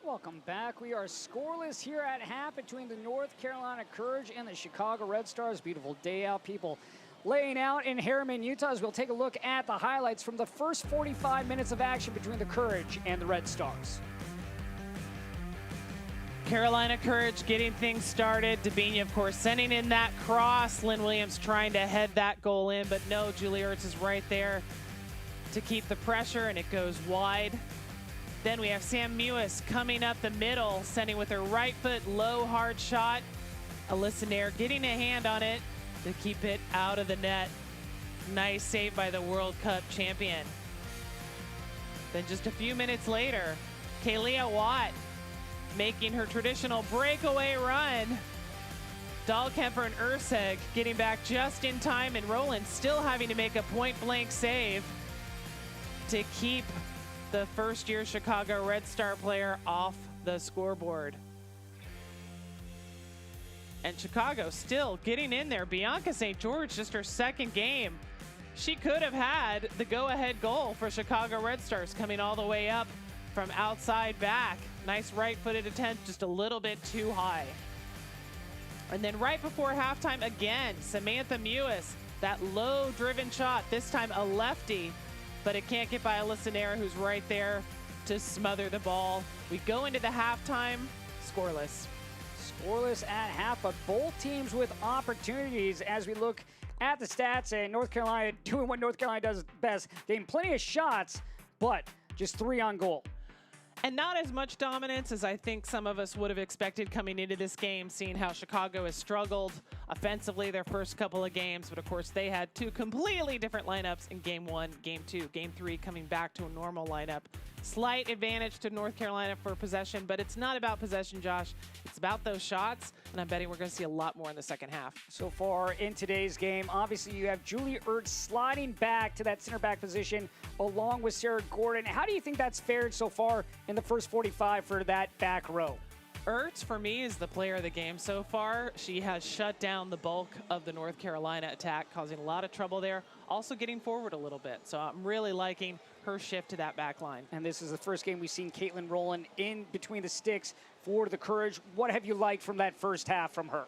Welcome back. We are scoreless here at half between the North Carolina Courage and the Chicago Red Stars. Beautiful day out. People laying out in Herriman, Utah, as we'll take a look at the highlights from the first 45 minutes of action between the Courage and the Red Stars. Carolina Courage getting things started. Dabinia, of course, sending in that cross. Lynn Williams trying to head that goal in, but no, Julie Ertz is right there to keep the pressure, and it goes wide. Then we have Sam Mewis coming up the middle, sending with her right foot, low, hard shot. Alyssa Nair getting a hand on it to keep it out of the net. Nice save by the World Cup champion. Then just a few minutes later, Kalia Watt making her traditional breakaway run. Dahlkemper and Urseg getting back just in time, and Rowland still having to make a point-blank save to keep the first-year Chicago Red Star player off the scoreboard. And Chicago still getting in there. Bianca St. George, just her second game. She could have had the go-ahead goal for Chicago Red Stars, coming all the way up from outside back. Nice right-footed attempt, just a little bit too high. And then right before halftime again, Samantha Mewis, that low-driven shot, this time a lefty, but it can't get by Alyssa Nair, who's right there to smother the ball. We go into the halftime scoreless. Scoreless at half, but both teams with opportunities as we look at the stats, and North Carolina doing what North Carolina does best, getting plenty of shots, but just 3 on goal. And not as much dominance as I think some of us would have expected coming into this game, seeing how Chicago has struggled offensively their first couple of games. But of course, they had 2 completely different lineups in game 1, game 2, game 3, coming back to a normal lineup. Slight advantage to North Carolina for possession, but it's not about possession, Josh. It's about those shots, and I'm betting we're going to see a lot more in the second half. So far in today's game, obviously you have Julie Ertz sliding back to that center back position along with Sarah Gordon. How do you think that's fared so far in the first 45 for that back row? Ertz, for me, is the player of the game so far. She has shut down the bulk of the North Carolina attack, causing a lot of trouble there, also getting forward a little bit. So I'm really liking her shift to that back line. And this is the first game we've seen Caitlin Rowland in between the sticks for the Courage. What have you liked from that first half from her?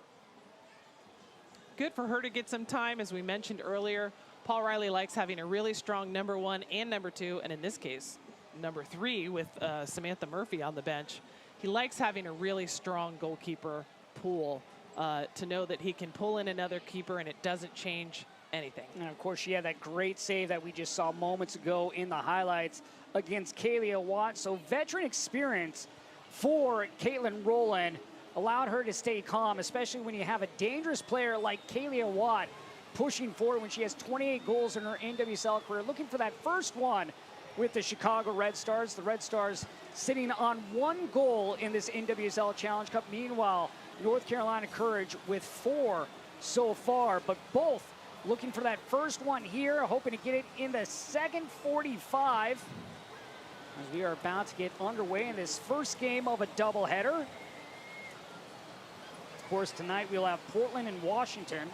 Good for her to get some time. As we mentioned earlier, Paul Riley likes having a really strong number 1 and number 2, and in this case, number 3 with Samantha Murphy on the bench. He likes having a really strong goalkeeper pool to know that he can pull in another keeper and it doesn't change anything. And of course, she had that great save that we just saw moments ago in the highlights against Kalia Watt. So veteran experience for Caitlin Rowland allowed her to stay calm, especially when you have a dangerous player like Kalia Watt pushing forward when she has 28 goals in her NWSL career, looking for that first one with the Chicago Red Stars. The Red Stars sitting on 1 goal in this NWSL Challenge Cup. Meanwhile, North Carolina Courage with 4 so far, but both looking for that first one here, hoping to get it in the second 45 as we are about to get underway in this first game of a doubleheader. Of course, tonight we'll have Portland and Washington.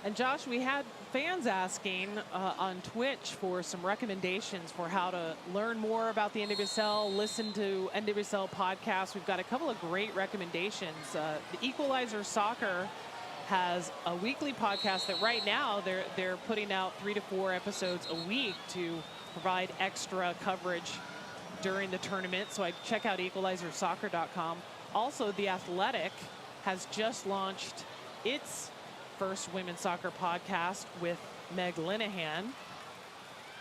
And Josh, we had fans asking on Twitch for some recommendations for how to learn more about the NWSL, listen to NWSL podcasts. We've got a couple of great recommendations. The Equalizer Soccer has a weekly podcast that right now they're putting out 3 to 4 episodes a week to provide extra coverage during the tournament. So I check out equalizersoccer.com. Also, The Athletic has just launched its first women's soccer podcast with Meg Linehan.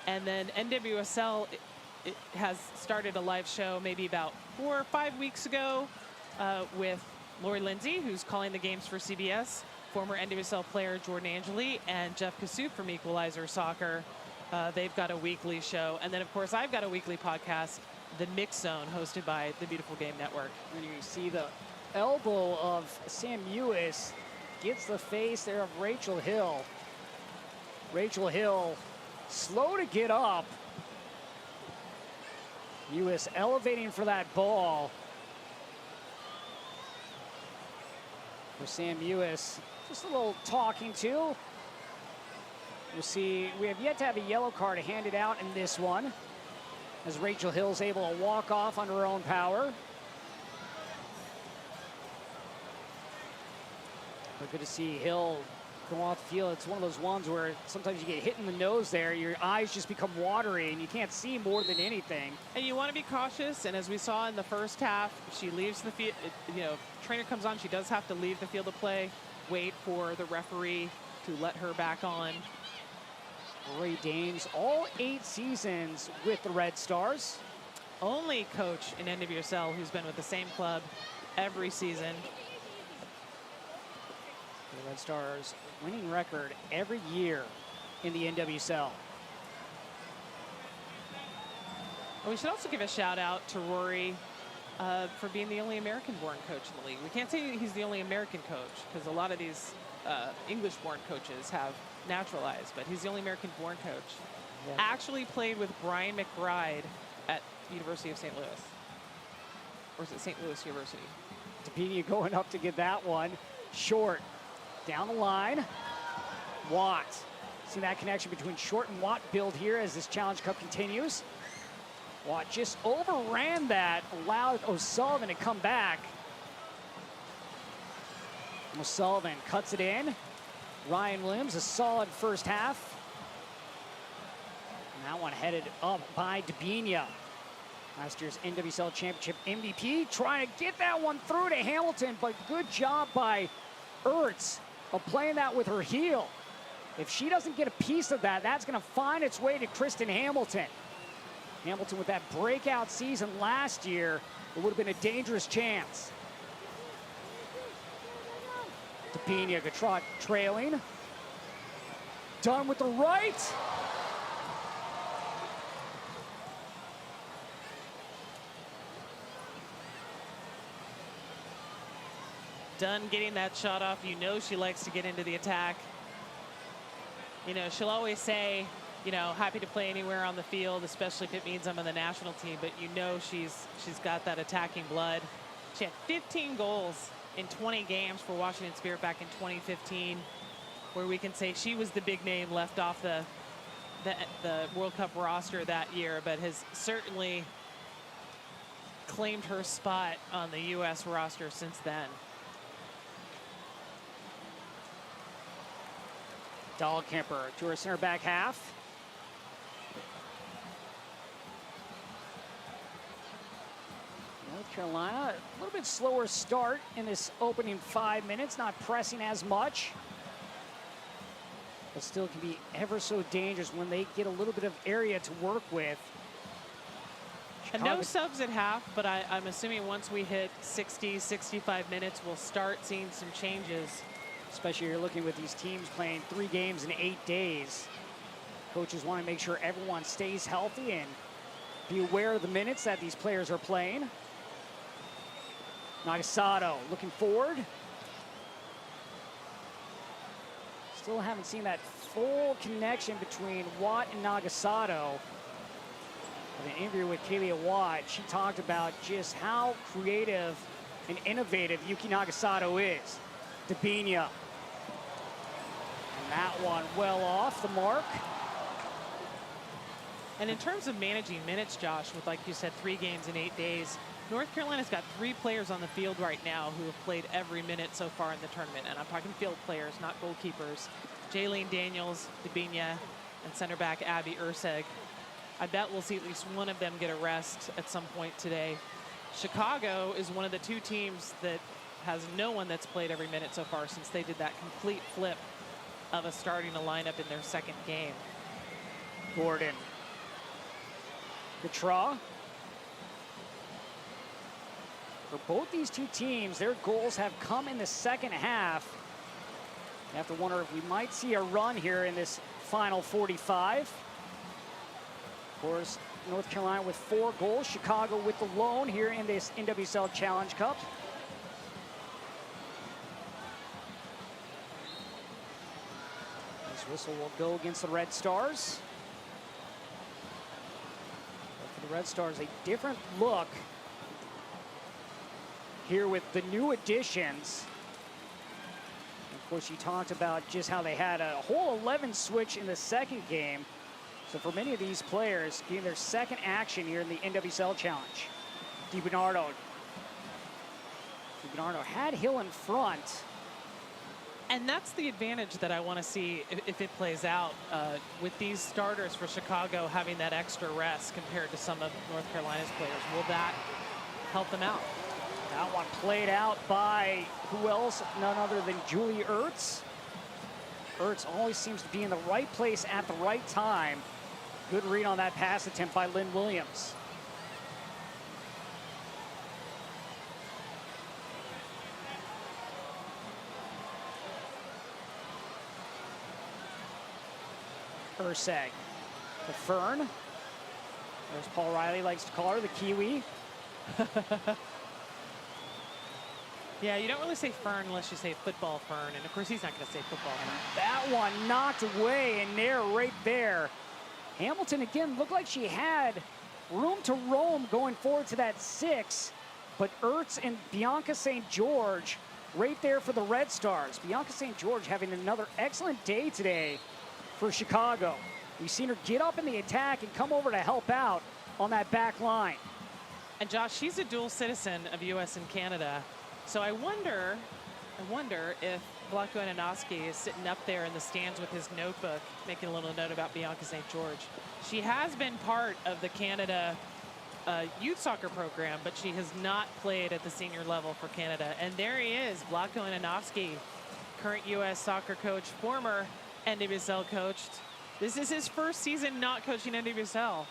And then NWSL it has started a live show maybe about 4 or 5 weeks ago with Lori Lindsay, who's calling the games for CBS, former NWSL player Jordan Angeli, and Jeff Kassouf from Equalizer Soccer. They've got a weekly show. And then, of course, I've got a weekly podcast, The Mix Zone, hosted by the Beautiful Game Network. And you see the elbow of Sam Mewis gets the face there of Rachel Hill. Rachel Hill slow to get up. Mewis elevating for that ball. For Sam Mewis, just a little talking to. We'll see, we have yet to have a yellow card handed out in this one. as Rachel Hill's able to walk off under her own power. But good to see Hill go off the field. It's one of those ones where sometimes you get hit in the nose there, your eyes just become watery and you can't see more than anything. And you want to be cautious, and as we saw in the first half, she leaves the field, trainer comes on, she does have to leave the field of play, wait for the referee to let her back on. Ray Dames, all 8 seasons with the Red Stars. Only coach in NWSL who's been with the same club every season. The Red Stars winning record every year in the NWSL. And we should also give a shout out to Rory for being the only American-born coach in the league. We can't say he's the only American coach because a lot of these English-born coaches have naturalized, but he's the only American-born coach. Yeah. Actually played with Brian McBride at University of St. Louis. Or is it St. Louis University? Tapini going up to get that one. Short. Down the line. Watt. See that connection between Short and Watt build here as this Challenge Cup continues. Watt just overran that, allowed O'Sullivan to come back. O'Sullivan cuts it in. Ryan Williams, a solid first half. And that one headed up by Debinha. Last year's NWSL Championship MVP, trying to get that one through to Hamilton, but good job by Ertz of playing that with her heel. If she doesn't get a piece of that, that's going to find its way to Kristen Hamilton. Hamilton with that breakout season last year, it would have been a dangerous chance. Debinha Gatrot trailing. Done with the right. Done getting that shot off. You know she likes to get into the attack. You know, she'll always say, you know, happy to play anywhere on the field, especially if it means I'm on the national team, but you know she's got that attacking blood. She had 15 goals in 20 games for Washington Spirit back in 2015, where we can say she was the big name left off the World Cup roster that year, but has certainly claimed her spot on the U.S. roster since then. Dahlkemper to her center back half. North Carolina, a little bit slower start in this opening 5 minutes, not pressing as much, but still can be ever so dangerous when they get a little bit of area to work with. And no subs at half, but I'm assuming once we hit 60, 65 minutes, we'll start seeing some changes. Especially you're looking with these teams playing 3 games in 8 days. Coaches want to make sure everyone stays healthy and be aware of the minutes that these players are playing. Nagasato looking forward. Still haven't seen that full connection between Watt and Nagasato. In an interview with Kalia Watt, she talked about just how creative and innovative Yuki Nagasato is. Debinha. And that one well off the mark. And in terms of managing minutes, Josh, with, like you said, 3 games in 8 days, North Carolina's got 3 players on the field right now who have played every minute so far in the tournament. And I'm talking field players, not goalkeepers. Jaylene Daniels, Debinha, and center back Abby Urseg. I bet we'll see at least one of them get a rest at some point today. Chicago is one of the 2 teams that has no one that's played every minute so far since they did that complete flip of a starting a lineup in their 2nd game. Gordon. Gatrot. For both these 2 teams, their goals have come in the 2nd half. You have to wonder if we might see a run here in this final 45. Of course, North Carolina with 4 goals. Chicago with the lone here in this NWSL Challenge Cup. This whistle will go against the Red Stars. But for the Red Stars, a different look here with the new additions. And of course, you talked about just how they had a whole 11 switch in the 2nd game. So for many of these players, getting their second action here in the NWSL Challenge. DiBernardo had Hill in front. And that's the advantage that I want to see if it plays out with these starters for Chicago having that extra rest compared to some of North Carolina's players. Will that help them out? That one played out by who else? None other than Julie Ertz. Ertz always seems to be in the right place at the right time. Good read on that pass attempt by Lynn Williams. Urseg to Fern. There's Paul Riley likes to call her, the Kiwi. Yeah, you don't really say Fern unless you say football Fern, and of course he's not going to say football Fern. That one knocked away, and Nair right there. Hamilton again looked like she had room to roam going forward to that 6, but Ertz and Bianca St. George right there for the Red Stars. Bianca St. George having another excellent day today for Chicago. We've seen her get up in the attack and come over to help out on that back line. And Josh, she's a dual citizen of U.S. and Canada. So I wonder if Vlatko Ananoski is sitting up there in the stands with his notebook, making a little note about Bianca St. George. She has been part of the Canada youth soccer program, but she has not played at the senior level for Canada. And there he is, Vlatko Ananoski, current U.S. soccer coach, former NWSL coach. This is his first season not coaching NWSL.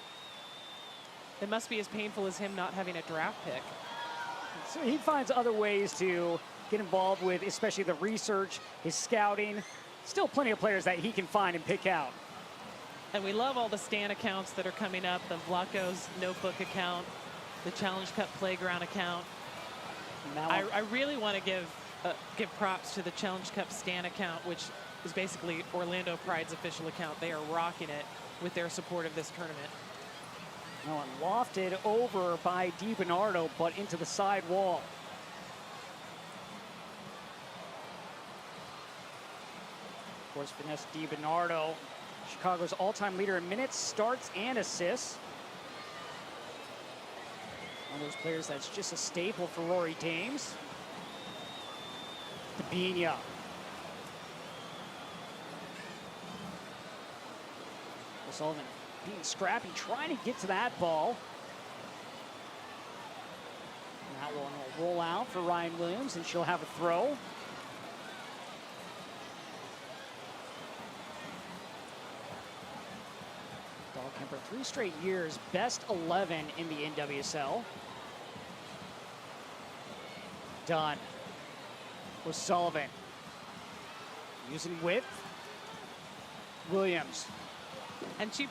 It must be as painful as him not having a draft pick. So he finds other ways to get involved with, especially the research, his scouting. Still plenty of players that he can find and pick out. And we love all the Stan accounts that are coming up, the Vlatko's notebook account, the Challenge Cup playground account. I really want to give props to the Challenge Cup Stan account, which is basically Orlando Pride's official account. They are rocking it with their support of this tournament. No, and lofted over by DiBernardo, but into the side wall. Of course, Vanessa DiBernardo, Chicago's all-time leader in minutes, starts, and assists. One of those players that's just a staple for Rory Dames. Dabinia. Sullivan being scrappy, trying to get to that ball. And that one will roll out for Ryan Williams, and she'll have a throw. Dahlkemper, 3 straight years, best 11 in the NWSL. Done. O'Sullivan using width. Williams. And she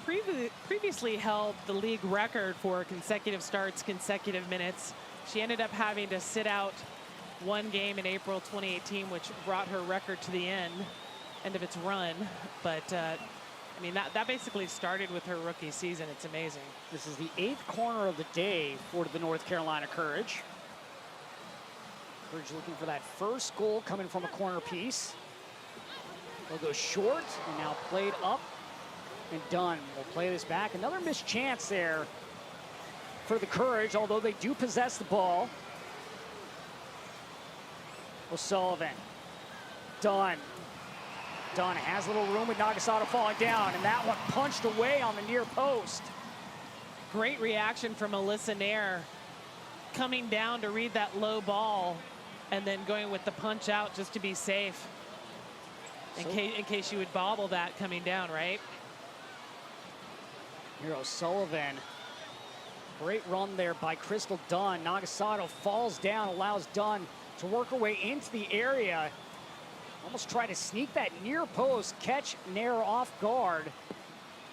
previously held the league record for consecutive starts, consecutive minutes. She ended up having to sit out one game in April 2018, which brought her record to the end of its run. But I mean, that basically started with her rookie season. It's amazing. This is the 8th corner of the day for the North Carolina Courage. Courage looking for that first goal coming from a corner piece. They'll go short and now played up. And Dunn will play this back. Another missed chance there for the Courage, although they do possess the ball. O'Sullivan. Dunn. Dunn has a little room with Nagasato falling down, and that one punched away on the near post. Great reaction from Alyssa Nair, coming down to read that low ball and then going with the punch out just to be safe in case you would bobble that coming down, right? Here O'Sullivan. Great run there by Crystal Dunn. Nagasato falls down, allows Dunn to work her way into the area. Almost try to sneak that near post, catch Nair off guard.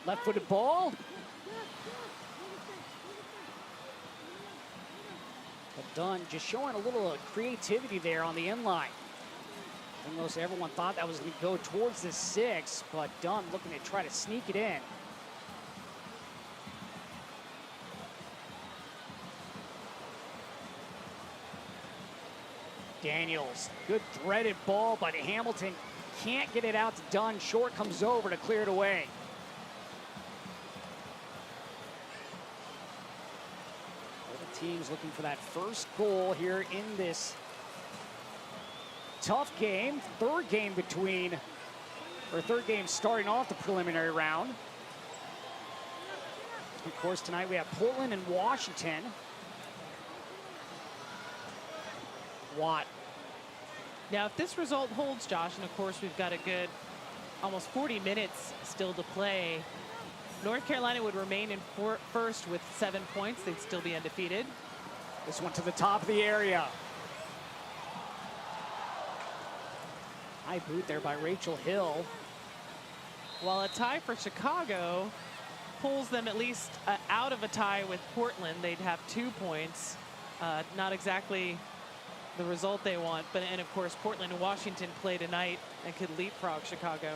Left-footed ball. But Dunn just showing a little creativity there on the inline. Almost everyone thought that was going to go towards the 6, but Dunn looking to try to sneak it in. Daniels, good threaded ball, but Hamilton can't get it out to Dunn. Short comes over to clear it away. teams looking for that first goal here in this tough game. Third game starting off the preliminary round. Of course, tonight we have Portland and Washington. Watt. Now, if this result holds, Josh, and of course we've got a good almost 40 minutes still to play, North Carolina would remain in first with 7 points. They'd still be undefeated. This one to the top of the area. High boot there by Rachel Hill. While a tie for Chicago pulls them at least out of a tie with Portland, they'd have 2 points. Not exactly the result they want, and of course Portland and Washington play tonight and could leapfrog Chicago.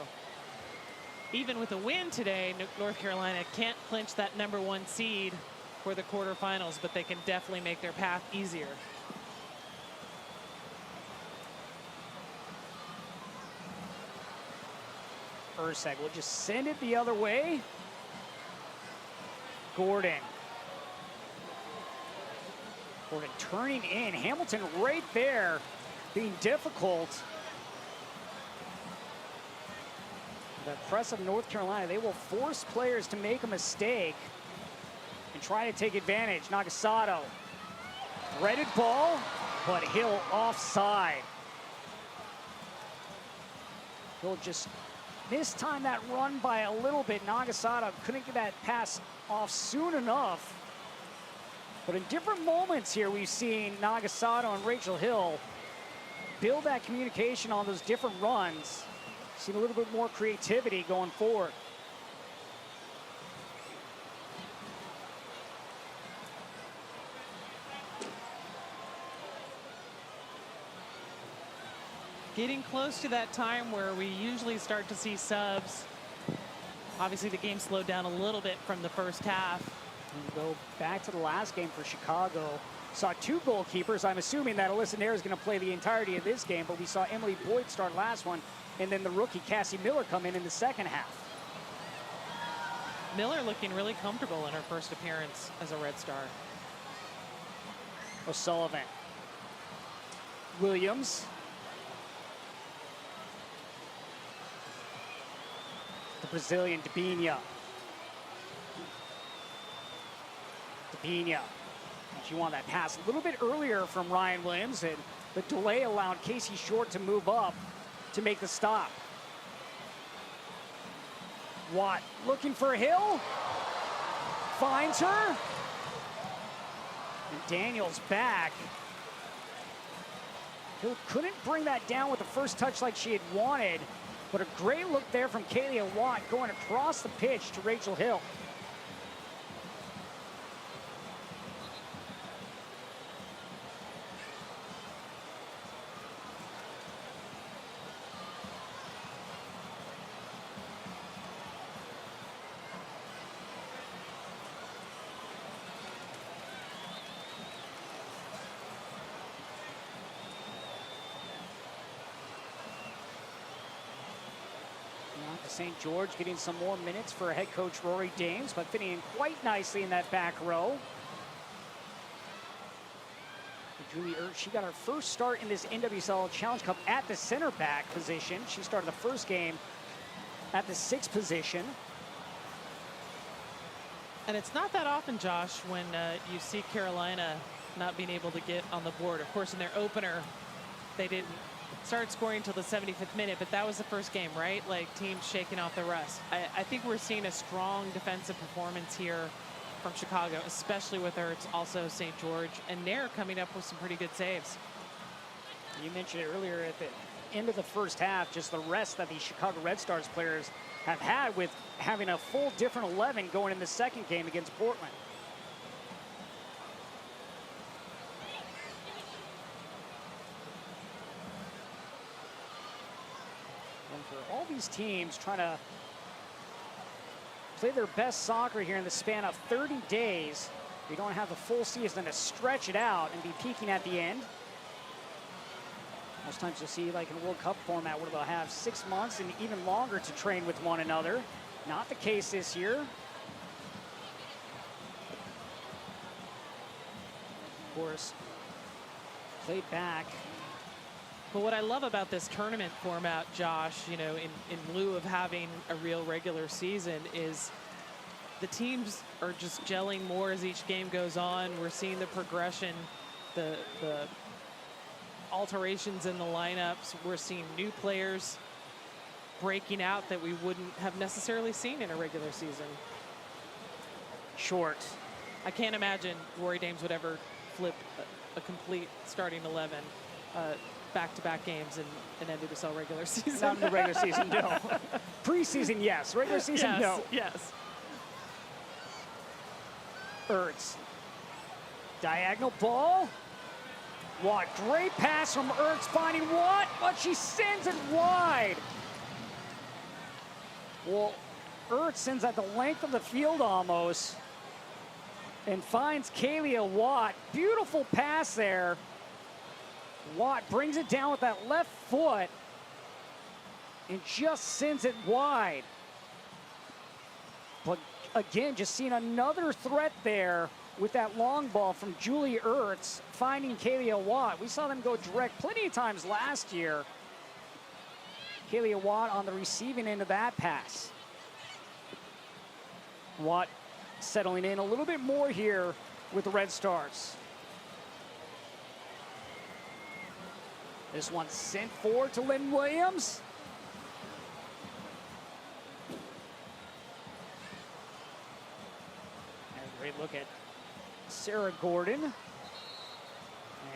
Even with a win today, North Carolina can't clinch that #1 seed for the quarterfinals, but they can definitely make their path easier. Ursek will just send it the other way. Gordon turning in. Hamilton right there being difficult. The press of North Carolina, they will force players to make a mistake and try to take advantage. Nagasato, threaded ball, but Hill offside. Hill just mistimed that run by a little bit. Nagasato couldn't get that pass off soon enough. But in different moments here, we've seen Nagasato and Rachel Hill build that communication on those different runs. Seen a little bit more creativity going forward. Getting close to that time where we usually start to see subs. Obviously, the game slowed down a little bit from the first half. We go back to the last game for Chicago. Saw 2 goalkeepers. I'm assuming that Alyssa Nair is going to play the entirety of this game, but we saw Emily Boyd start last one, and then the rookie Cassie Miller come in the second half. Miller looking really comfortable in her first appearance as a Red Star. O'Sullivan. Williams. The Brazilian Debinha. She won that pass a little bit earlier from Ryan Williams, and the delay allowed Casey Short to move up to make the stop. Watt looking for Hill. Finds her. And Daniels back. Hill couldn't bring that down with the first touch like she had wanted, but a great look there from Kalia Watt going across the pitch to Rachel Hill. St. George getting some more minutes for head coach Rory Dames, but fitting in quite nicely in that back row. Julie Ertz, she got her first start in this NWSL Challenge Cup at the center back position. She started the first game at the 6th position. And it's not that often, Josh, when you see Carolina not being able to get on the board. Of course, in their opener, they didn't start scoring until the 75th minute, but that was the first game, right? Like, teams shaking off the rust. I think we're seeing a strong defensive performance here from Chicago, especially with Ertz, also St. George, and Nair coming up with some pretty good saves. You mentioned it earlier at the end of the first half, just the rest that the Chicago Red Stars players have had with having a full different 11 going in the second game against Portland. For all these teams trying to play their best soccer here in the span of 30 days, we don't have the full season to stretch it out and be peaking at the end. Most times you'll see, like in a World Cup format, where they'll have 6 months and even longer to train with one another. Not the case this year. course, played back. But what I love about this tournament format, Josh, you know, in lieu of having a real regular season, is the teams are just gelling more as each game goes on. We're seeing the progression, the alterations in the lineups. We're seeing new players breaking out that we wouldn't have necessarily seen in a regular season. Short. I can't imagine Rory Dames would ever flip a complete starting 11 back-to-back games in NWSL regular season. Not in the regular season, no. Preseason, yes. Regular season, yes, no. Yes. Ertz. Diagonal ball. Watt. Great pass from Ertz finding Watt, but she sends it wide. Well, Ertz sends at the length of the field almost and finds Kalia Watt. Beautiful pass there. Watt brings it down with that left foot and just sends it wide. But again, just seeing another threat there with that long ball from Julie Ertz finding Kalia Watt. We saw them go direct plenty of times last year. Kalia Watt on the receiving end of that pass. Watt settling in a little bit more here with the Red Stars. This one sent forward to Lynn Williams. And a great look at Sarah Gordon. And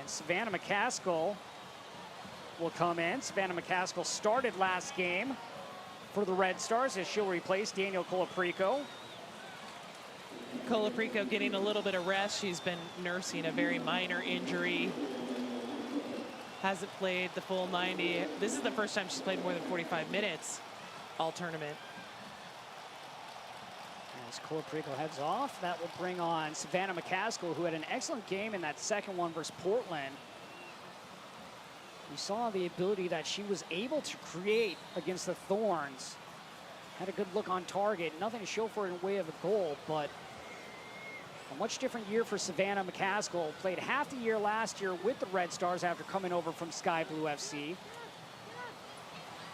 Savannah McCaskill will come in. Savannah McCaskill started last game for the Red Stars as she'll replace Daniel Colaprico. Colaprico getting a little bit of rest. She's been nursing a very minor injury. Hasn't played the full 90. This is the first time she's played more than 45 minutes all tournament. As Colaprico heads off, that will bring on Savannah McCaskill, who had an excellent game in that second one versus Portland. We saw the ability that she was able to create against the Thorns. Had a good look on target. Nothing to show for it in way of a goal, but a much different year for Savannah McCaskill. Played half the year last year with the Red Stars after coming over from Sky Blue FC.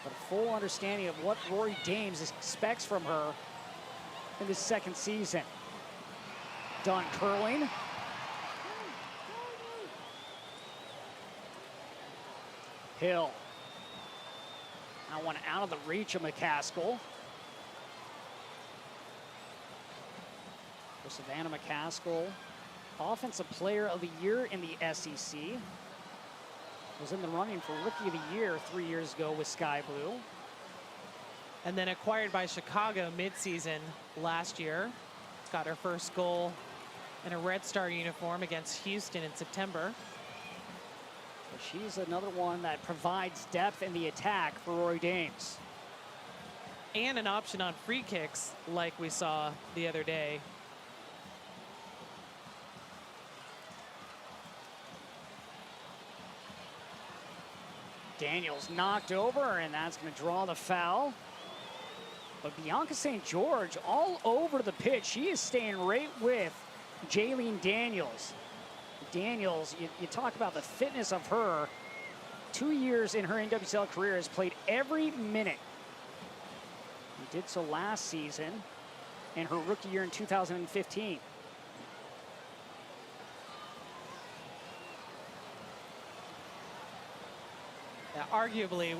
But a full understanding of what Rory Dames expects from her in this second season. Dunn curling. Hill. That one out of the reach of McCaskill. For Savannah McCaskill, Offensive Player of the Year in the SEC. Was in the running for Rookie of the Year 3 years ago with Sky Blue. And then acquired by Chicago midseason last year. Got her first goal in a Red Star uniform against Houston in September. So she's another one that provides depth in the attack for Rory Dames. And an option on free kicks like we saw the other day. Daniels knocked over, and that's going to draw the foul. But Bianca St. George all over the pitch. She is staying right with Jaylene Daniels. Daniels, you talk about the fitness of her. 2 years in her NWSL career, has played every minute. She did so last season and her rookie year in 2015. Yeah, arguably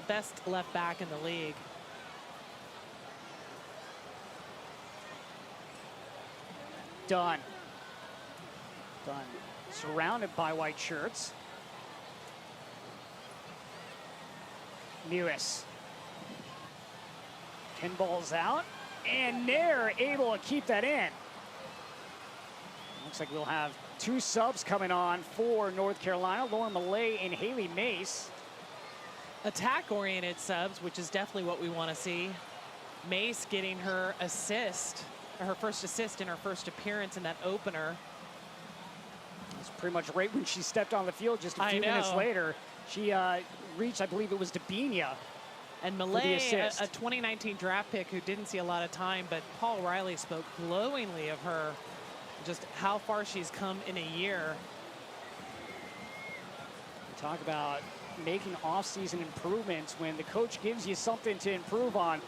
best left back in the league. Dunn. Surrounded by white shirts. Mewis. Pinballs out, and they're able to keep that in. Looks like we'll have 2 subs coming on for North Carolina, Lauren Millay and Haley Mace. Attack-oriented subs, which is definitely what we want to see. Mace getting her assist, her first assist in her first appearance in that opener. It's pretty much right when she stepped on the field just a few minutes later. She reached, I believe it was Dabinia. And Millay, a 2019 draft pick who didn't see a lot of time, but Paul Riley spoke glowingly of her just how far she's come in a year. Talk about making off-season improvements. When the coach gives you something to improve on,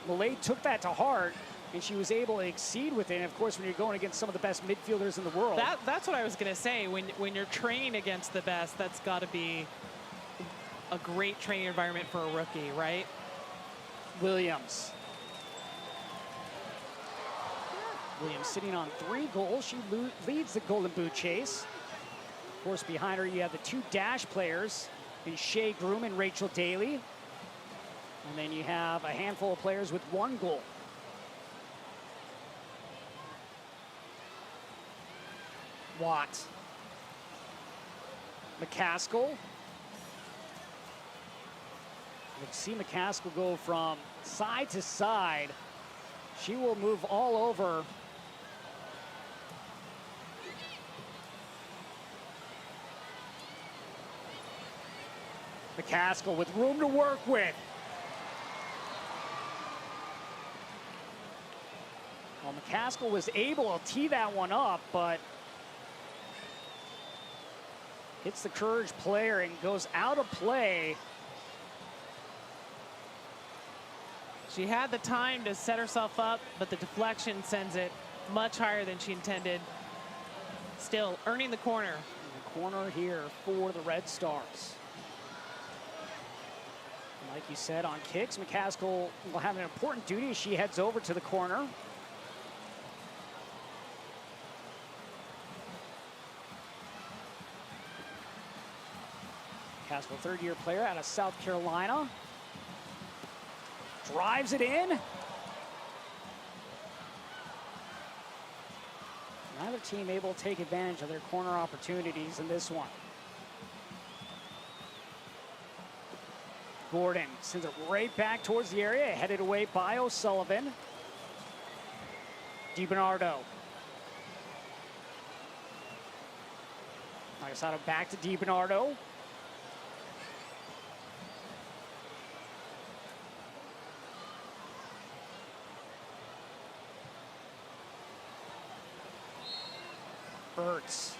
Malay took that to heart, and she was able to exceed with it. And of course, when you're going against some of the best midfielders in the world. That's what I was going to say. When you're training against the best, that's got to be a great training environment for a rookie, right? Williams sitting on 3 goals. She leads the Golden Boot chase. Of course, behind her, you have the 2 dash players, in Shea Groom and Rachel Daly. And then you have a handful of players with 1 goal. Watt. McCaskill. We'll see McCaskill go from side to side. She will move all over. McCaskill with room to work with. Well, McCaskill was able to tee that one up, but hits the Courage player and goes out of play. She had the time to set herself up, but the deflection sends it much higher than she intended. Still earning the corner. The corner here for the Red Stars. And like you said, on kicks, McCaskill will have an important duty as she heads over to the corner. McCaskill, third-year player out of South Carolina. Drives it in. Neither team able to take advantage of their corner opportunities in this one. Gordon sends it right back towards the area, headed away by O'Sullivan. DiBernardo. Nagasado back to DiBernardo. Burtz.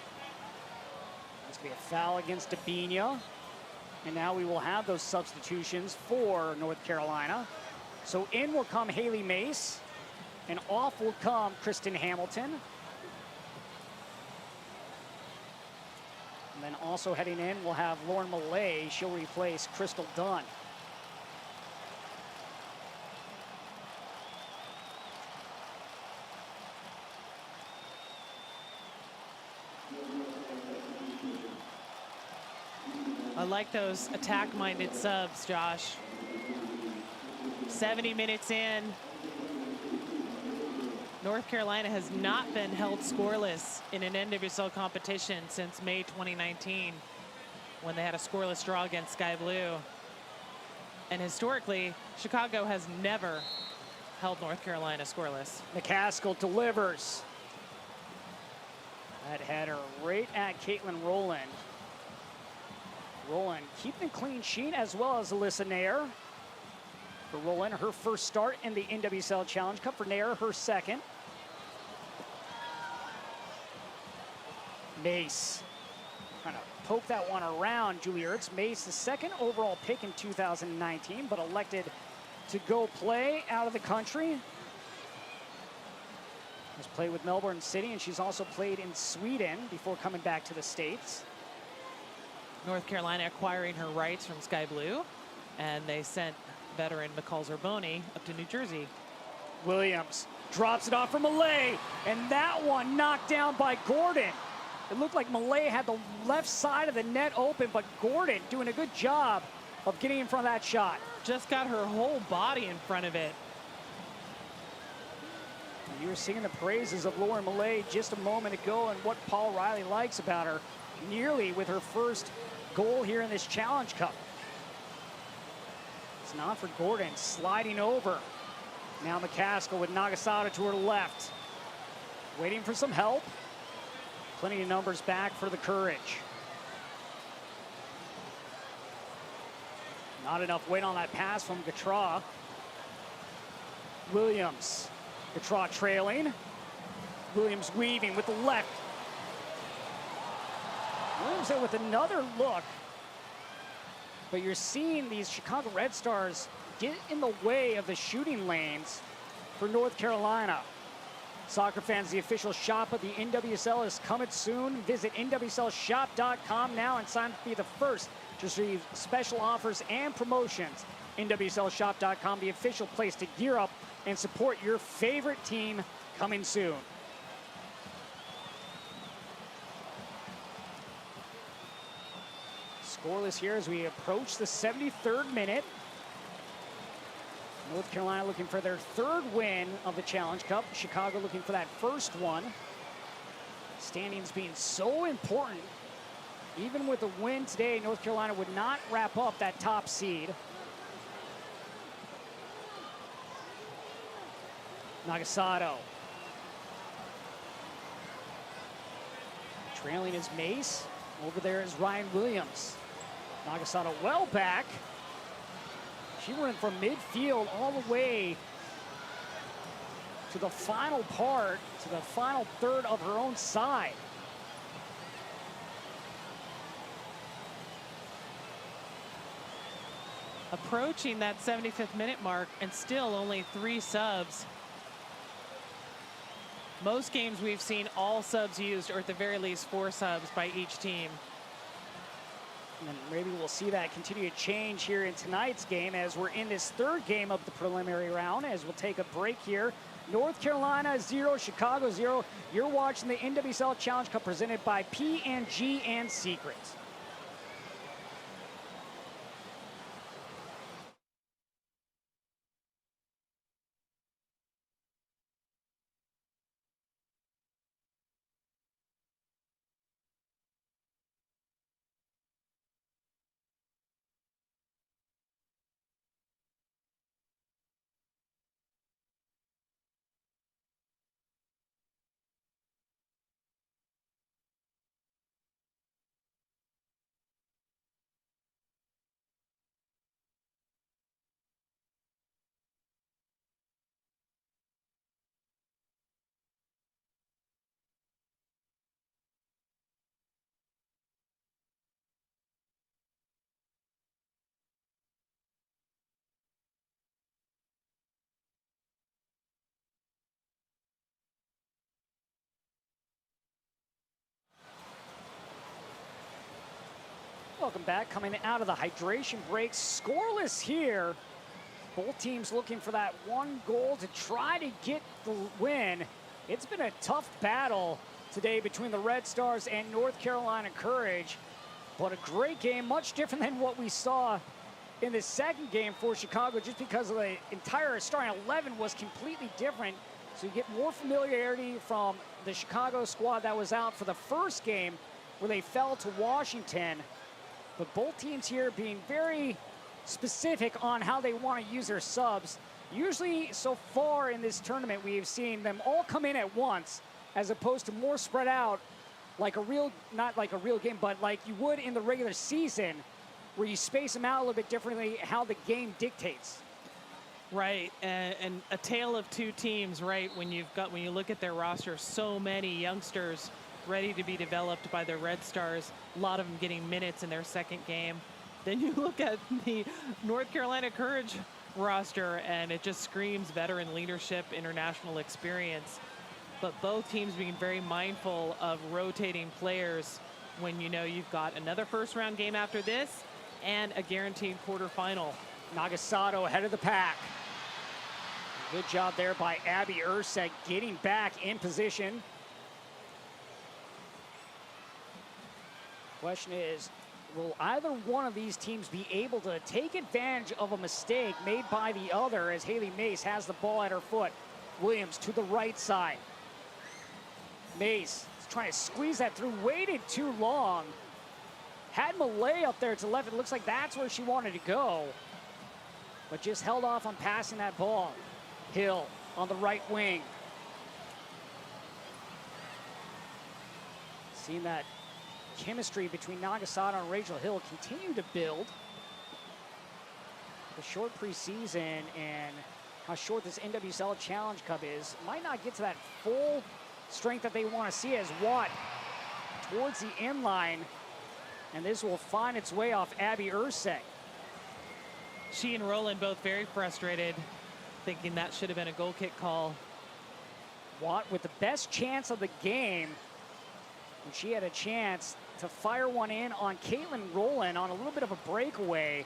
That's going to be a foul against Debinha. And now we will have those substitutions for North Carolina. So in will come Haley Mace, and off will come Kristen Hamilton. And then also heading in, we'll have Lauren Malay. She'll replace Crystal Dunn. I like those attack-minded subs, Josh. 70 minutes in. North Carolina has not been held scoreless in an NWSL competition since May 2019, when they had a scoreless draw against Sky Blue. And historically, Chicago has never held North Carolina scoreless. McCaskill delivers. That header right at Caitlin Rowland. Rowland keeping a clean sheet, as well as Alyssa Nair. For Rowland, her first start in the NWSL Challenge Cup. For Nair, her second. Mace trying to poke that one around Julie Ertz. Mace, the second overall pick in 2019, but elected to go play out of the country. Has played with Melbourne City, and she's also played in Sweden before coming back to the States. North Carolina acquiring her rights from Sky Blue, and they sent veteran McCall Zerboni up to New Jersey. Williams drops it off for Malay, and that one knocked down by Gordon. It looked like Malay had the left side of the net open, but Gordon doing a good job of getting in front of that shot. Just got her whole body in front of it. You were singing the praises of Lauren Malay just a moment ago, and what Paul Riley likes about her, nearly with her first goal here in this Challenge Cup. It's not for Gordon, sliding over. Now McCaskill with Nagasado to her left. Waiting for some help. Plenty of numbers back for the Courage. Not enough weight on that pass from Gautrat. Williams. Gautrat trailing. Williams weaving with the left. Williams there with another look. But you're seeing these Chicago Red Stars get in the way of the shooting lanes for North Carolina. Soccer fans, the official shop of the NWSL is coming soon. Visit NWSLshop.com now and sign up to be the first to receive special offers and promotions. NWSLshop.com, the official place to gear up and support your favorite team, coming soon. Scoreless here as we approach the 73rd minute. North Carolina looking for their third win of the Challenge Cup. Chicago looking for that first one. Standings being so important. Even with a win today, North Carolina would not wrap up that top seed. Nagasato. Trailing is Mace. Over there is Ryan Williams. Nagasato well back. She went from midfield all the way to the final part, to the final third of her own side. Approaching that 75th minute mark and still only 3 subs. Most games we've seen all subs used, or at the very least 4 subs by each team. And maybe we'll see that continue to change here in tonight's game as we're in this third game of the preliminary round, as we'll take a break here. North Carolina 0, Chicago 0. You're watching the NWSL Challenge Cup presented by P&G and Secrets. Welcome back. Coming out of the hydration break, scoreless here. Both teams looking for that one goal to try to get the win. It's been a tough battle today between the Red Stars and North Carolina Courage, but a great game, much different than what we saw in the second game for Chicago, just because of the entire starting 11 was completely different. So you get more familiarity from the Chicago squad that was out for the first game where they fell to Washington. But both teams here being very specific on how they want to use their subs. Usually so far in this tournament, we have seen them all come in at once, as opposed to more spread out, like a real, not like a real game, but like you would in the regular season, where you space them out a little bit differently, how the game dictates. Right, and a tale of two teams, right? When you look at their roster, so many youngsters ready to be developed by the Red Stars, a lot of them getting minutes in their second game. Then you look at the North Carolina Courage roster, and it just screams veteran leadership, international experience. But both teams being very mindful of rotating players when you know you've got another first-round game after this and a guaranteed quarterfinal. Nagasato ahead of the pack. Good job there by Abby Erceg getting back in position. Question is, will either one of these teams be able to take advantage of a mistake made by the other, as Haley Mace has the ball at her foot? Williams to the right side. Mace is trying to squeeze that through, waited too long. Had Malay up there to left. It looks like that's where she wanted to go, but just held off on passing that ball. Hill on the right wing. Seeing that chemistry between Nagasato and Rachel Hill continue to build. The short preseason and how short this NWSL Challenge Cup is, might not get to that full strength that they want to see as Watt towards the inline. And this will find its way off Abby Urseg. She and Roland both very frustrated, thinking that should have been a goal kick call. Watt with the best chance of the game. And she had a chance to fire one in on Caitlin Rowland on a little bit of a breakaway,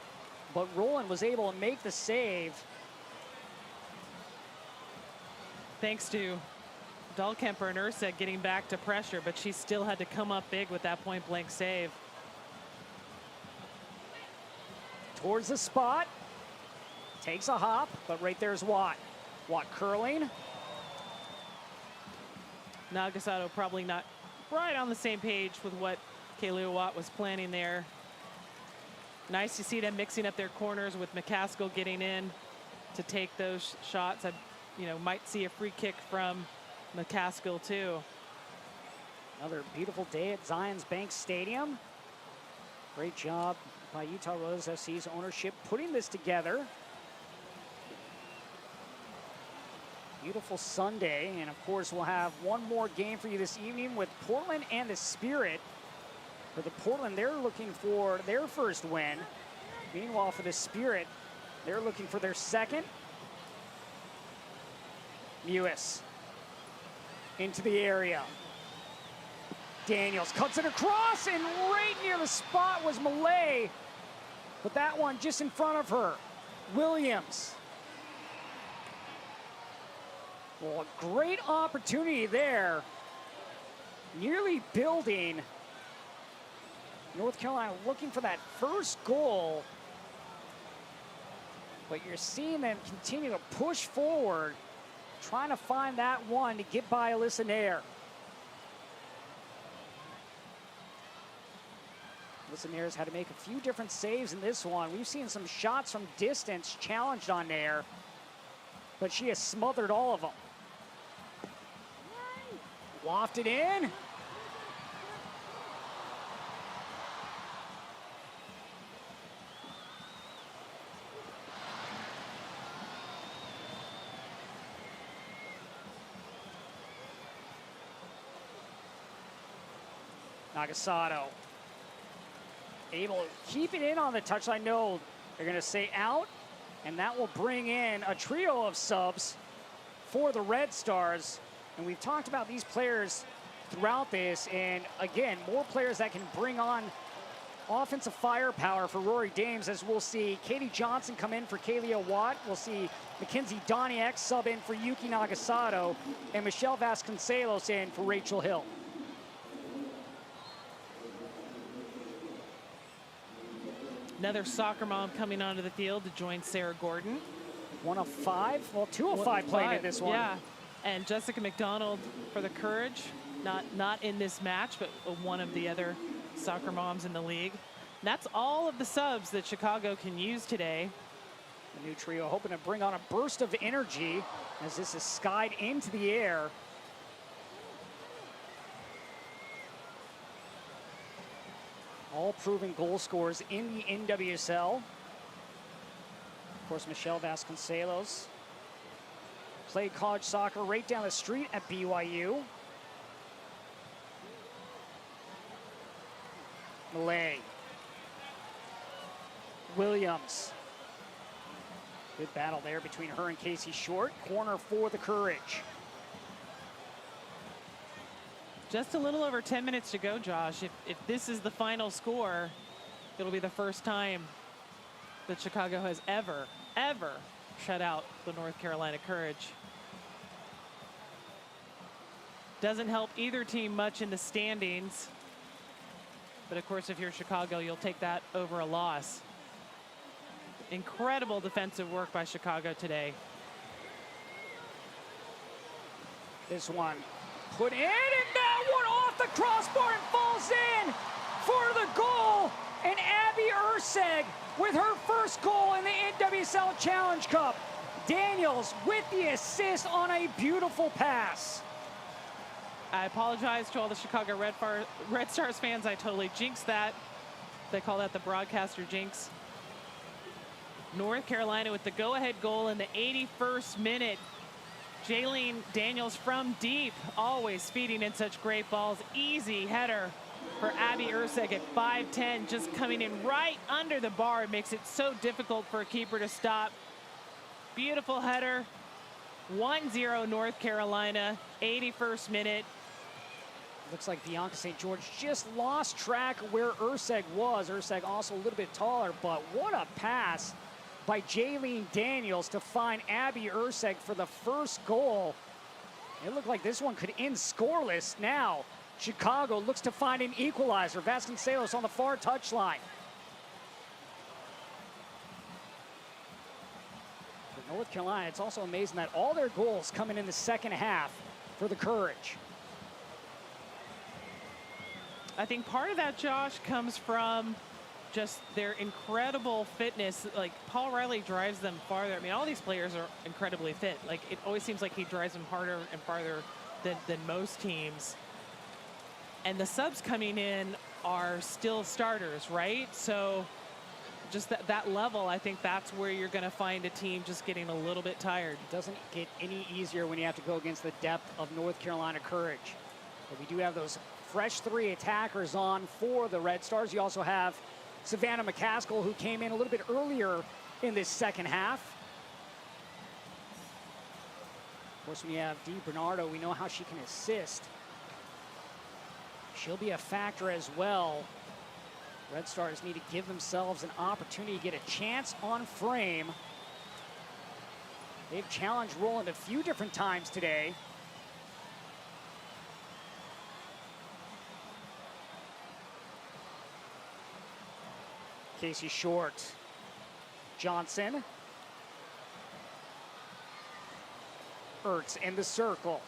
but Rowland was able to make the save. Thanks to Dahlkemper and Urseg getting back to pressure, but she still had to come up big with that point blank save. Towards the spot, takes a hop, but right there's Watt. Watt curling. Nagasato probably not right on the same page with what Kalia Watt was planning there. Nice to see them mixing up their corners with McCaskill getting in to take those shots. I, might see a free kick from McCaskill too. Another beautiful day at Zions Bank Stadium. Great job by Utah Rose FC's ownership putting this together. Beautiful Sunday, and of course we'll have one more game for you this evening with Portland and the Spirit. For the Portland, they're looking for their first win. Meanwhile, for the Spirit, they're looking for their second. Mewis into the area. Daniels cuts it across, and right near the spot was Malay, but that one just in front of her. Williams. Well, a great opportunity there. Nearly building. North Carolina looking for that first goal. But you're seeing them continue to push forward, trying to find that one to get by Alyssa Nair. Alyssa Nair's had to make a few different saves in this one. We've seen some shots from distance challenged on Nair, but she has smothered all of them. Lofted in. Nagasato able to keep it in on the touchline. No, they're going to say out, and that will bring in a trio of subs for the Red Stars. And we've talked about these players throughout this, and again, more players that can bring on offensive firepower for Rory Dames, as we'll see Katie Johnson come in for Kalia Watt. We'll see Mackenzie Doniak sub in for Yuki Nagasato, and Michelle Vasconcelos in for Rachel Hill. Another soccer mom coming onto the field to join Sarah Gordon. 1 of 5, well, 2 of 5 playing in this one. Yeah, and Jessica McDonald for the Courage, not in this match, but one of the other soccer moms in the league. And that's all of the subs that Chicago can use today. The new trio hoping to bring on a burst of energy as this is skied into the air. All proven goal scorers in the NWSL. Of course, Michelle Vasconcelos played college soccer right down the street at BYU. Malay. Williams. Good battle there between her and Casey Short. Corner for the Courage. Just a little over 10 minutes to go, Josh. If this is the final score, it'll be the first time that Chicago has ever shut out the North Carolina Courage. Doesn't help either team much in the standings. But of course, if you're Chicago, you'll take that over a loss. Incredible defensive work by Chicago today. This one put in, and that one off the crossbar and falls in for the goal. And Abby Urseg with her first goal in the NWSL Challenge Cup. Daniels with the assist on a beautiful pass. I apologize to all the Chicago Red Stars fans. I totally jinxed that. They call that the broadcaster jinx. North Carolina with the go-ahead goal in the 81st minute. Jaylene Daniels from deep, always feeding in such great balls. Easy header for Abby Ursek at 5'10", just coming in right under the bar. It makes it so difficult for a keeper to stop. Beautiful header. 1-0 North Carolina, 81st minute. Looks like Bianca St. George just lost track of where Urseg was. Urseg also a little bit taller, but what a pass by Jaylene Daniels to find Abby Urseg for the first goal. It looked like this one could end scoreless now. Chicago looks to find an equalizer. Vasconcelos on the far touchline. For North Carolina, it's also amazing that all their goals coming in the second half for the Courage. I think part of that, Josh, comes from just their incredible fitness. Like, Paul Riley drives them farther. I mean, all these players are incredibly fit. Like, it always seems like he drives them harder and farther than most teams. And the subs coming in are still starters, right? So just that level, I think that's where you're going to find a team just getting a little bit tired. It doesn't get any easier when you have to go against the depth of North Carolina Courage. But we do have those fresh 3 attackers on for the Red Stars. You also have Savannah McCaskill, who came in a little bit earlier in this second half. Of course, when you have Dee Bernardo, we know how she can assist. She'll be a factor as well. Red Stars need to give themselves an opportunity to get a chance on frame. They've challenged Roland a few different times today. Casey Short, Johnson, Ertz in the circle.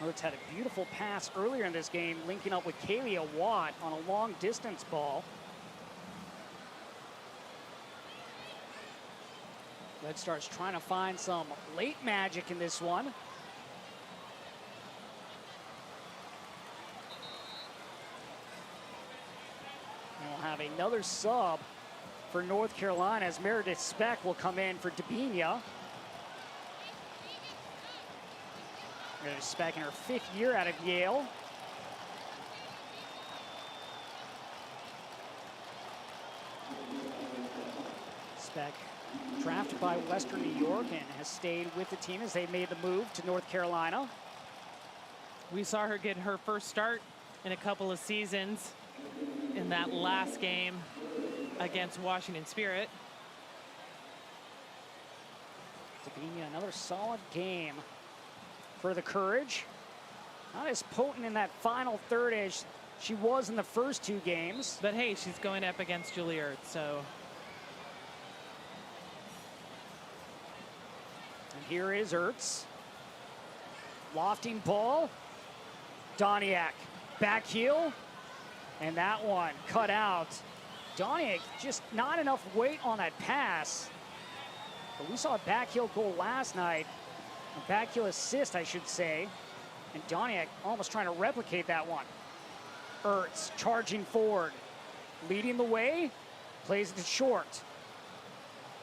Ertz had a beautiful pass earlier in this game, linking up with Kalia Watt on a long distance ball. Red Stars trying to find some late magic in this one. We'll have another sub for North Carolina as Meredith Speck will come in for Dabinia. Meredith Speck in her 5th year out of Yale. Speck drafted by Western New York and has stayed with the team as they made the move to North Carolina. We saw her get her first start in a couple of seasons in that last game against Washington Spirit. Dabinia, another solid game for the Courage. Not as potent in that final third as she was in the first 2 games. But hey, she's going up against Julie Ertz, so. And here is Ertz. Lofting ball. Doniak, back heel. And that one cut out. Doniak, just not enough weight on that pass. But we saw a back heel goal last night. A back heel assist, I should say. And Doniak almost trying to replicate that one. Ertz charging forward. Leading the way. Plays it to Short.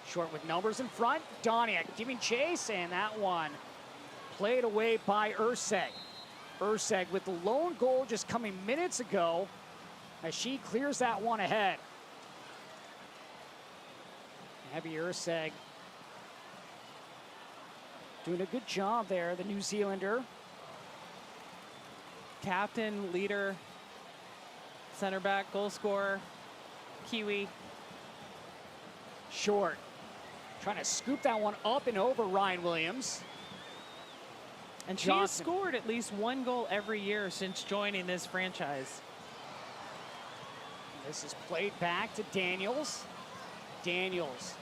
Short with numbers in front. Doniak giving chase. And that one played away by Urseg. Urseg with the lone goal just coming minutes ago, as she clears that one ahead. Abby Urseg doing a good job there, the New Zealander. Captain, leader, center back, goal scorer, Kiwi. Short trying to scoop that one up and over Ryan Williams. And she has scored at least 1 goal every year since joining this franchise. This is played back to Daniels. Daniels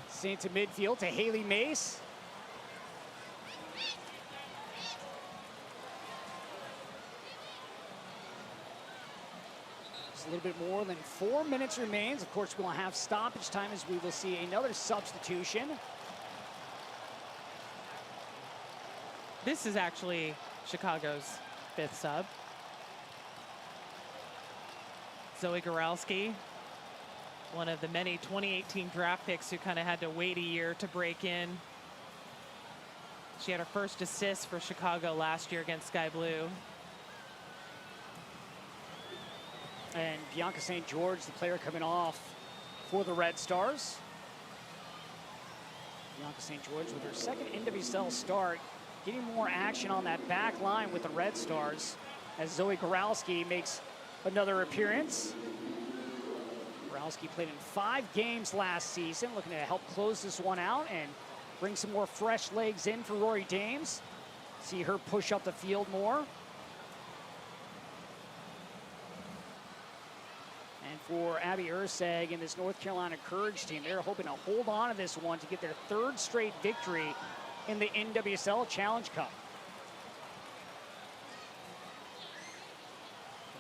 sent to midfield to Haley Mace. Just a little bit more than 4 minutes remains. Of course, we'll have stoppage time as we will see another substitution. This is actually Chicago's 5th sub. Zoe Goralski, one of the many 2018 draft picks who kind of had to wait a year to break in. She had her first assist for Chicago last year against Sky Blue. And Bianca St. George, the player coming off for the Red Stars. Bianca St. George with her second NWSL start, getting more action on that back line with the Red Stars as Zoe Goralski makes another appearance. Goralski played in 5 games last season, looking to help close this one out and bring some more fresh legs in for Rory Dames. See her push up the field more. And for Abby Urseg and this North Carolina Courage team, they're hoping to hold on to this one to get their 3rd straight victory in the NWSL Challenge Cup.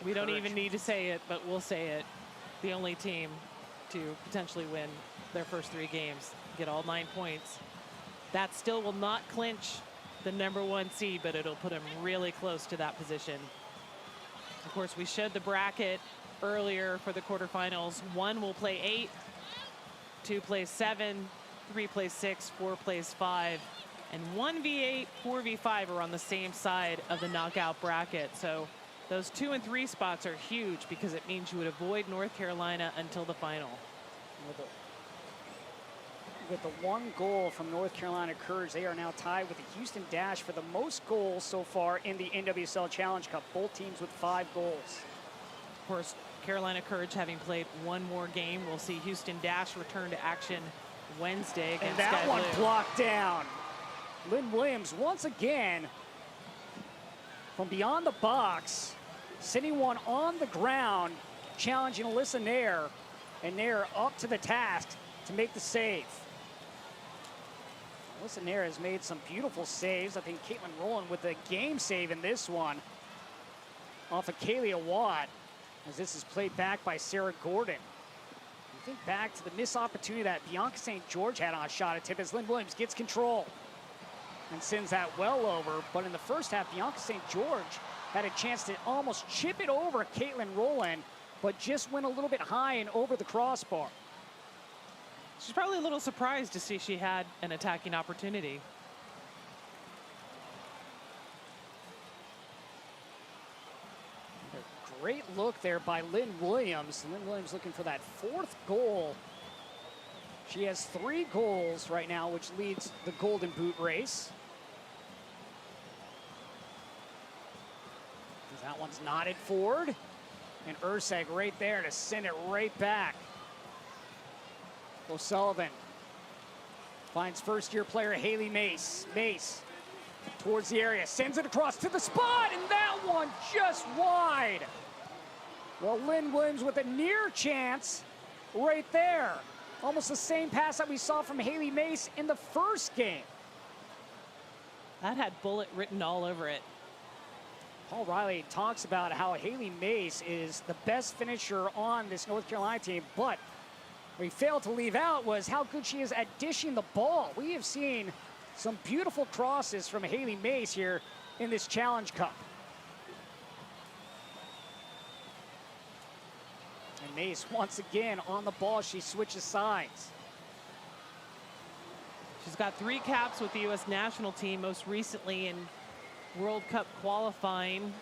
We don't even need to say it, but we'll say it. The only team to potentially win their first 3 games, get all 9 points. That still will not clinch the #1 seed, but it'll put them really close to that position. Of course, we showed the bracket earlier for the quarterfinals. 1 will play 8, 2 plays 7, 3 plays 6, 4 plays 5, and 1v8, 4v5 are on the same side of the knockout bracket. So those 2 and 3 spots are huge because it means you would avoid North Carolina until the final. With the 1 goal from North Carolina Courage, they are now tied with the Houston Dash for the most goals so far in the NWSL Challenge Cup. Both teams with 5 goals. Of course, Carolina Courage having played 1 more game. We'll see Houston Dash return to action Wednesday against Sky Blue. And that one blocked down. Lynn Williams once again from beyond the box, sending one on the ground, challenging Alyssa Nair, and Nair up to the task to make the save. Alyssa Nair has made some beautiful saves. I think Caitlin Rowland with a game save in this one off of Kalia Watt, as this is played back by Sarah Gordon. You think back to the missed opportunity that Bianca St. George had on a shot at tip as Lynn Williams gets control and sends that well over. But in the first half, Bianca St. George had a chance to almost chip it over Caitlin Rowland, but just went a little bit high and over the crossbar. She's probably a little surprised to see she had an attacking opportunity. Great look there by Lynn Williams. Lynn Williams looking for that 4th goal. She has 3 goals right now, which leads the Golden Boot race. That one's knotted forward. And Urseg right there to send it right back. O'Sullivan finds first-year player Haley Mace. Mace towards the area, sends it across to the spot, and that one just wide. Well, Lynn Williams with a near chance right there. Almost the same pass that we saw from Haley Mace in the first game. That had bullet written all over it. Paul Riley talks about how Haley Mace is the best finisher on this North Carolina team, but what he failed to leave out was how good she is at dishing the ball. We have seen some beautiful crosses from Haley Mace here in this Challenge Cup. And Mace once again on the ball, she switches sides. She's got 3 caps with the U.S. national team, most recently in World Cup qualifying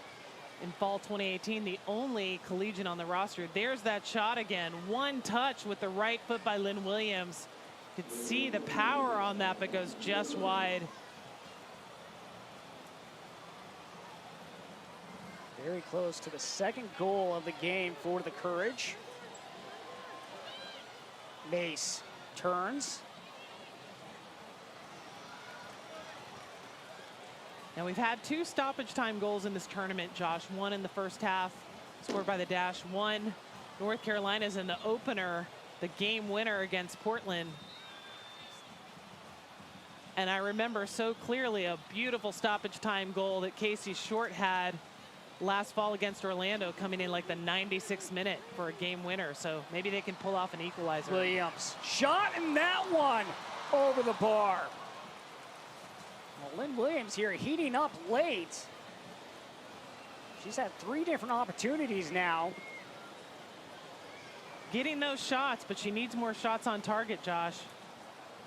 in fall 2018, the only collegian on the roster. There's that shot again. 1 touch with the right foot by Lynn Williams. You could see the power on that, but goes just wide. Very close to the 2nd goal of the game for the Courage. Mace turns. Now we've had 2 stoppage time goals in this tournament, Josh. 1 in the first half, scored by the Dash. 1, North Carolina's in the opener, the game winner against Portland. And I remember so clearly a beautiful stoppage time goal that Casey Short had last fall against Orlando, coming in like the 96th minute for a game winner. So maybe they can pull off an equalizer. Williams shot, and that one over the bar. Well, Lynn Williams here heating up late. She's had 3 different opportunities now. Getting those shots, but she needs more shots on target, Josh.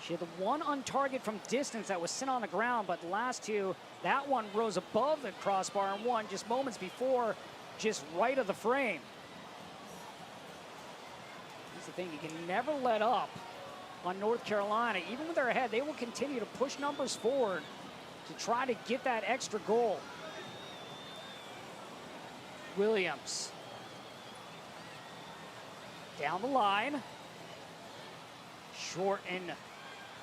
She had the one on target from distance that was sent on the ground, but the last two, that one rose above the crossbar and one just moments before, just right of the frame. That's the thing, you can never let up on North Carolina. Even when they're ahead, they will continue to push numbers forward to try to get that extra goal. Williams. Down the line. Short and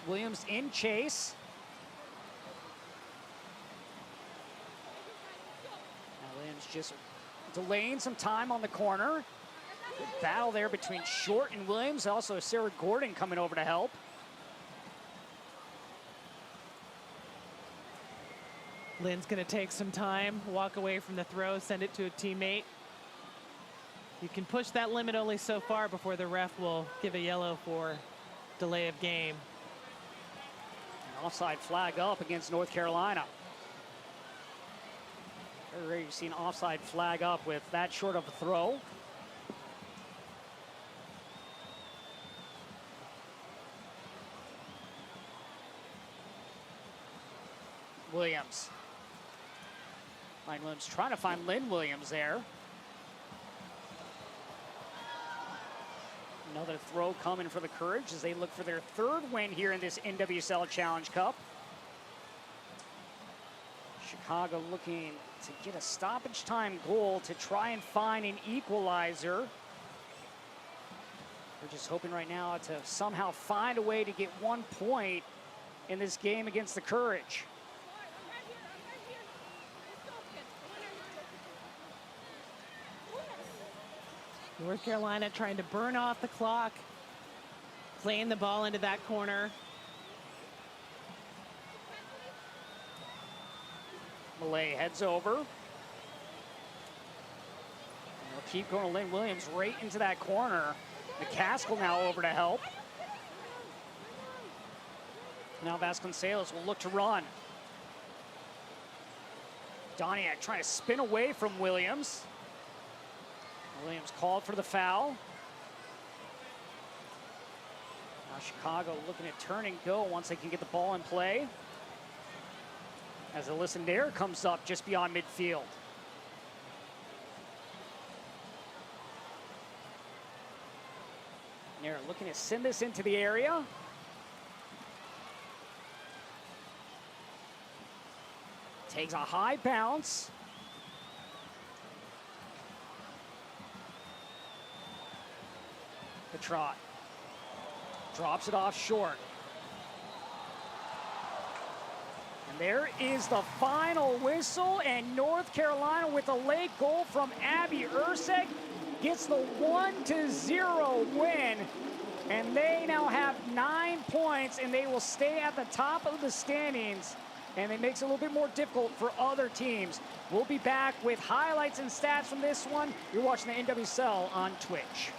Williams in chase. Now Williams just delaying some time on the corner. Good battle there between Short and Williams. Also Sarah Gordon coming over to help. Lynn's going to take some time, walk away from the throw, send it to a teammate. You can push that limit only so far before the ref will give a yellow for delay of game. An offside flag up against North Carolina. Very rare you see an offside flag up with that short of a throw. Williams. Ryan Williams trying to find Lynn Williams there. Another throw coming for the Courage as they look for their third win here in this NWSL Challenge Cup. Chicago looking to get a stoppage time goal to try and find an equalizer. We're just hoping right now to somehow find a way to get 1 point in this game against the Courage. North Carolina trying to burn off the clock, playing the ball into that corner. Millay heads over. And they'll keep going to Lynn Williams right into that corner. McCaskill now over to help. Now Vasconcelos will look to run. Doniak trying to spin away from Williams. Williams called for the foul. Now Chicago looking to turn and go once they can get the ball in play. As Alyssa Nair comes up just beyond midfield. Nair looking to send this into the area. Takes a high bounce. Trot drops it off short. And there is the final whistle, and North Carolina with a late goal from Abby Erceg gets the 1-0 win. And they now have 9 points, and they will stay at the top of the standings. And it makes it a little bit more difficult for other teams. We'll be back with highlights and stats from this one. You're watching the NWSL on Twitch.